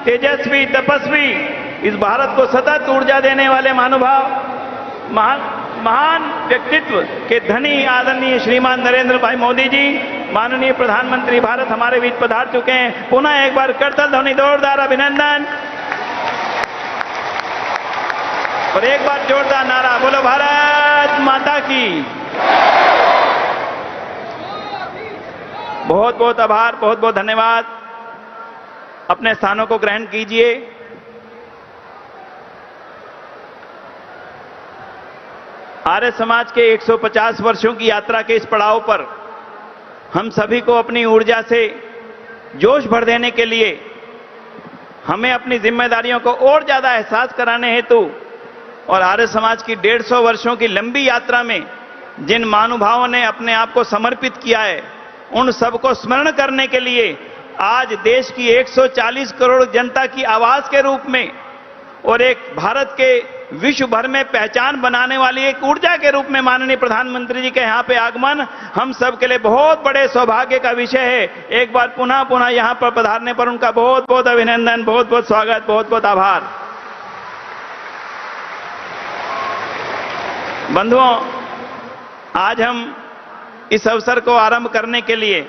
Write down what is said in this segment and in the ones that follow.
तेजस्वी, तपस्वी, इस भारत को सतत ऊर्जा देने वाले महानुभाव, महान व्यक्तित्व के धनी आदरणीय श्रीमान नरेंद्र भाई मोदी जी, माननीय प्रधानमंत्री भारत हमारे बीच पधार चुके हैं। पुनः एक बार करतल ध्वनि जोरदार अभिनंदन और एक बार जोरदार नारा, बोलो भारत माता की। बहुत बहुत आभार, बहुत बहुत धन्यवाद। अपने स्थानों को ग्रहण कीजिए। आर्य समाज के 150 वर्षों की यात्रा के इस पड़ाव पर हम सभी को अपनी ऊर्जा से जोश भर देने के लिए हमें अपनी जिम्मेदारियों को और ज्यादा एहसास कराने हेतु और आर्य समाज की 150 वर्षों की लंबी यात्रा में जिन महानुभावों ने अपने आप को समर्पित किया है, उन सबको स्मरण करने के लिए आज देश की 140 करोड़ जनता की आवाज के रूप में और एक भारत के विश्व भर में पहचान बनाने वाली एक ऊर्जा के रूप में माननीय प्रधानमंत्री जी के यहां पे आगमन हम सब के लिए बहुत बड़े सौभाग्य का विषय है। एक बार पुनः यहां पर पधारने पर उनका बहुत बहुत अभिनंदन, बहुत बहुत स्वागत, बहुत बहुत आभार। बंधुओं, आज हम इस अवसर को आरंभ करने के लिए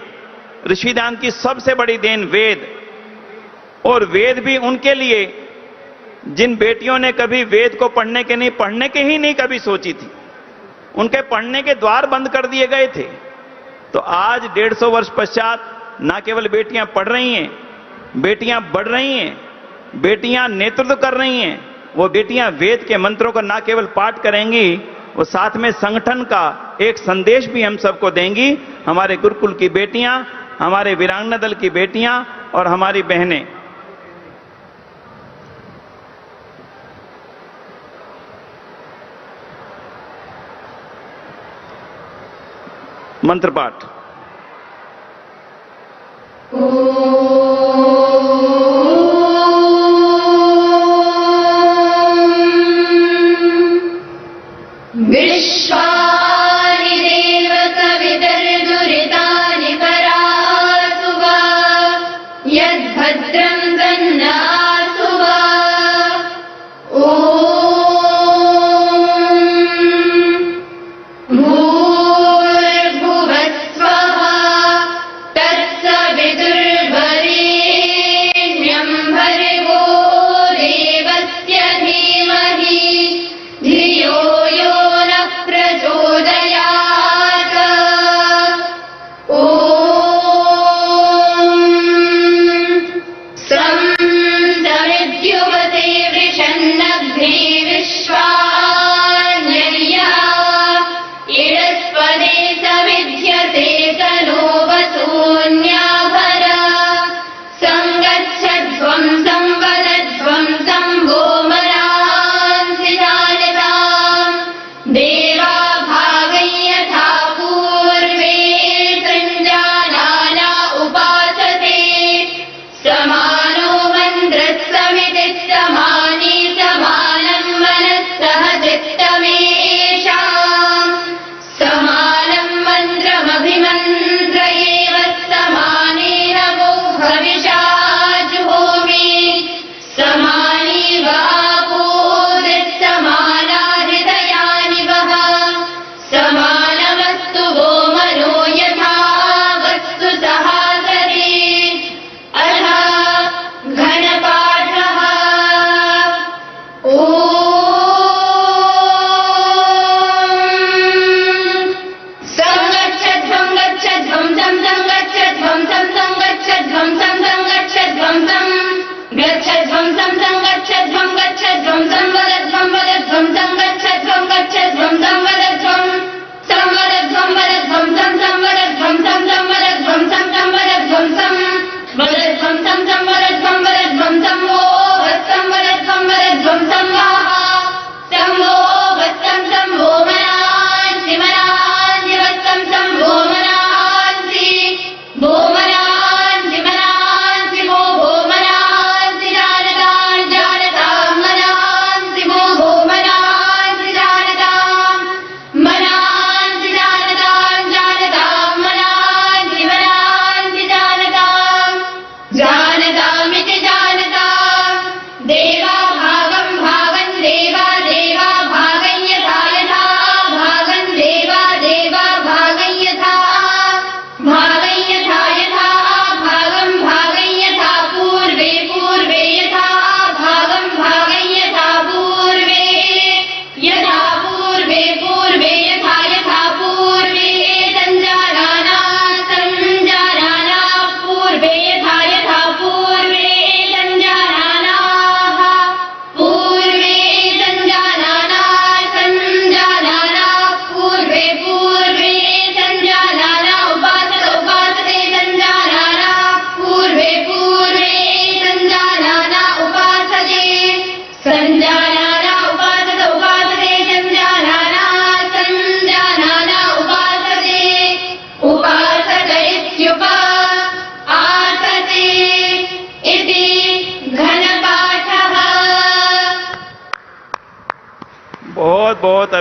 ऋषिदान की सबसे बड़ी देन वेद, और वेद भी उनके लिए जिन बेटियों ने कभी वेद को पढ़ने के ही नहीं कभी सोची थी, उनके पढ़ने के द्वार बंद कर दिए गए थे। तो आज 150 वर्ष पश्चात न केवल बेटियां पढ़ रही हैं, बेटियां बढ़ रही हैं, बेटियां नेतृत्व कर रही हैं। वो बेटियां वेद के मंत्रों को न केवल पाठ करेंगी, वो साथ में संगठन का एक संदेश भी हम सबको देंगी। हमारे गुरुकुल की बेटियां, हमारे वीरांगना दल की बेटियां और हमारी बहनें। मंत्र पाठ। विश्वानि देव कवितर्दुरितानि करासु वा, यद्भद्रं तन्नासु वा। ॐ भूर्भुवस्सुः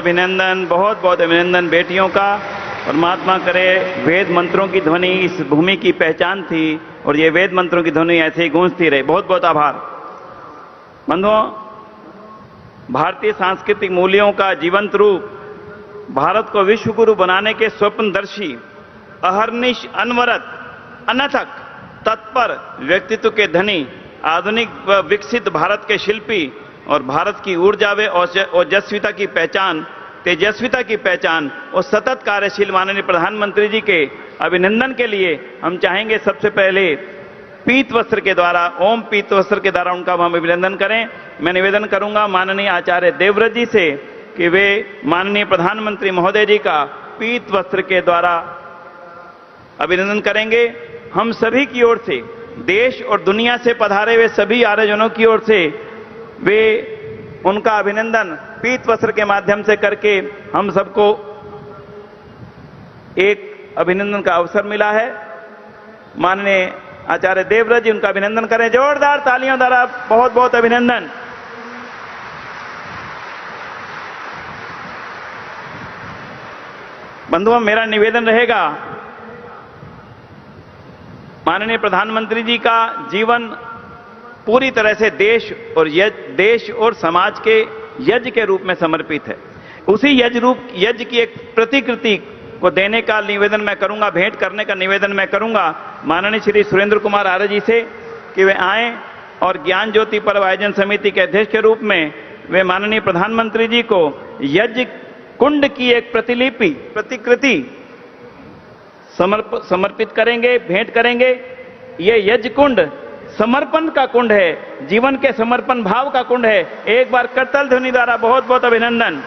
अभिनंदन, बहुत बहुत अभिनंदन बेटियों का। और महात्मा करे वेद मंत्रों की ध्वनि इस भूमि की पहचान थी और ये वेद मंत्रों की ध्वनि ऐसे ही गूंजती रहे। बहुत बहुत आभार। बंधुओं, भारतीय सांस्कृतिक मूल्यों का जीवंत रूप, भारत को विश्व गुरु बनाने के स्वप्नदर्शी, अहर्निश अनवरत अनथक तत्पर व्यक्तित्व के धनी, आधुनिक व विकसित भारत के शिल्पी और भारत की ऊर्जा व ओजस्विता की पहचान, तेजस्विता की पहचान और सतत कार्यशील माननीय प्रधानमंत्री जी के अभिनंदन के लिए हम चाहेंगे सबसे पहले पीत वस्त्र के द्वारा, ओम पीत वस्त्र के द्वारा उनका हम अभिनंदन करें। मैं निवेदन करूंगा माननीय आचार्य देवव्रत जी से कि वे माननीय प्रधानमंत्री महोदय जी का पीत वस्त्र के द्वारा अभिनंदन करेंगे। हम सभी की ओर से, देश और दुनिया से पधारे हुए सभी आर्यजनों की ओर से वे उनका अभिनंदन पीत वस्त्र के माध्यम से करके हम सबको एक अभिनंदन का अवसर मिला है। माननीय आचार्य देवव्रत जी उनका अभिनंदन करें, जोरदार तालियों द्वारा बहुत बहुत अभिनंदन। बंधुओं, मेरा निवेदन रहेगा, माननीय प्रधानमंत्री जी का जीवन पूरी तरह से देश और समाज के यज्ञ के रूप में समर्पित है। उसी यज्ञ की एक प्रतिकृति को देने का निवेदन मैं करूंगा, भेंट करने का निवेदन मैं करूंगा माननीय श्री सुरेंद्र कुमार आर्य जी से कि वे आए और ज्ञान ज्योति पर्व आयोजन समिति के अध्यक्ष के रूप में वे माननीय प्रधानमंत्री जी को यज्ञ कुंड की एक प्रतिकृति समर्पित करेंगे, भेंट करेंगे। ये यज्ञ कुंड समर्पण का कुंड है, जीवन के समर्पण भाव का कुंड है। एक बार करताल ध्वनि द्वारा बहुत बहुत अभिनंदन।